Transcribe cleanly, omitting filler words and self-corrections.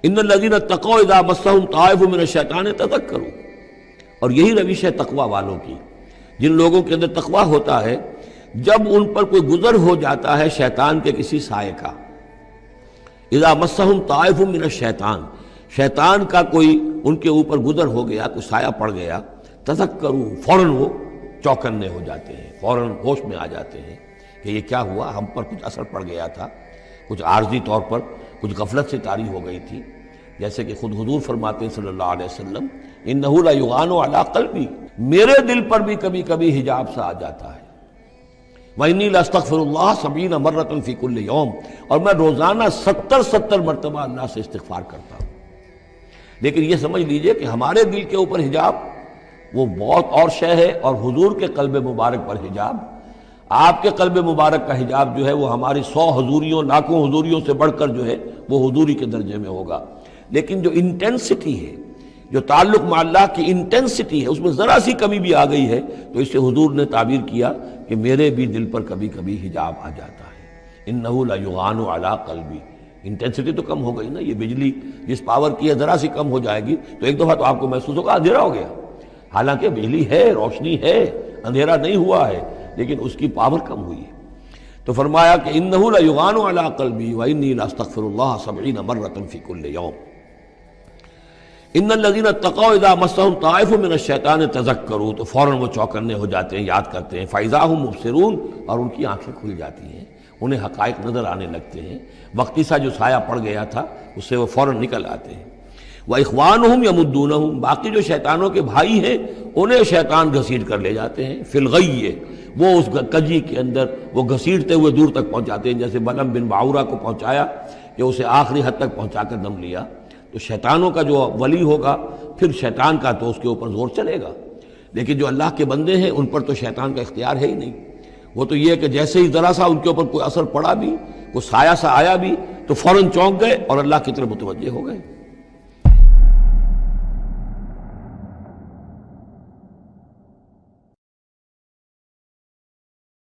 ان الذین اتقوا اذا مسهم طائف من الشیطان تذکروا، اور یہی روش ہے تقوی والوں کی، جن لوگوں کے اندر تقوی ہوتا ہے جب ان پر کوئی گزر ہو جاتا ہے شیطان کے کسی سائے کا، اذا مسهم طائف من الشیطان، شیطان کا کوئی ان کے اوپر گزر ہو گیا، کوئی سایہ پڑ گیا، تذکروا، فوراً وہ چوکنے ہو جاتے ہیں، فوراً ہوش میں آ جاتے ہیں کہ یہ کیا ہوا، ہم پر کچھ اثر پڑ گیا تھا، کچھ عارضی طور پر کچھ غفلت سے طاری ہو گئی تھی، جیسے کہ خود حضور فرماتے ہیں صلی اللہ علیہ وسلم انہ لا یغان علی قلبی، میرے دل پر بھی کبھی کبھی حجاب سا آ جاتا ہے، وانی لاستغفر اللہ 70 مرۃ فی کل یوم، اور میں روزانہ 70 مرتبہ اللہ سے استغفار کرتا ہوں۔ لیکن یہ سمجھ لیجئے کہ ہمارے دل کے اوپر حجاب وہ بہت اور شے ہے، اور حضور کے قلب مبارک پر حجاب، آپ کے قلب مبارک کا حجاب جو ہے وہ ہماری 100 حضوریوں لاکھوں حضوریوں سے بڑھ کر جو ہے وہ حضوری کے درجے میں ہوگا۔ لیکن جو انٹینسٹی ہے، جو تعلق مع اللہ کی انٹینسٹی ہے، اس میں ذرا سی کمی بھی آ گئی ہے تو اس سے حضور نے تعبیر کیا کہ میرے بھی دل پر کبھی کبھی حجاب آ جاتا ہے، انہ لا یغان علی قلبی، انٹینسٹی تو کم ہو گئی نا، یہ بجلی جس پاور کی ہے ذرا سی کم ہو جائے گی تو ایک دفعہ تو آپ کو محسوس ہوگا اندھیرا ہو گیا، حالانکہ بجلی ہے، روشنی ہے، اندھیرا نہیں ہوا ہے، لیکن اس کی پاور کم ہوئی ہے۔ تو فرمایا کہ انہ لا یغان علی قلبی وانی لاستغفر اللہ 70 مرۃ فی کل یوم۔ ان الذین اتقوا اذا مسهم طائف من الشیطان تذکروا، تو فوراً وہ چوکنے ہو جاتے ہیں، یاد کرتے ہیں، فاذا هم مبصرون، اور ان کی آنکھیں کھل جاتی ہیں، انہیں حقائق نظر آنے لگتے ہیں، وقتی سا جو سایہ پڑ گیا تھا اس سے وہ فوراً نکل آتے ہیں۔ وَإِخْوَانُهُمْ يَمُدُّونَهُمْ، باقی جو شیطانوں کے بھائی ہیں انہیں شیطان گھسیٹ کر لے جاتے ہیں، فی الغی، وہ اس کجی کے اندر وہ گھسیٹتے ہوئے دور تک پہنچاتے ہیں، جیسے بلعم بن باعورہ کو پہنچایا کہ اسے آخری حد تک پہنچا کر دم لیا۔ تو شیطانوں کا جو ولی ہوگا پھر شیطان کا تو اس کے اوپر زور چلے گا، لیکن جو اللہ کے بندے ہیں ان پر تو شیطان کا اختیار ہے ہی نہیں، وہ تو یہ ہے کہ جیسے ہی ذرا سا ان کے اوپر کوئی اثر پڑا بھی، کوئی سایہ سا آیا بھی تو فوراً چونک گئے اور اللہ کی طرف متوجہ ہو گئے۔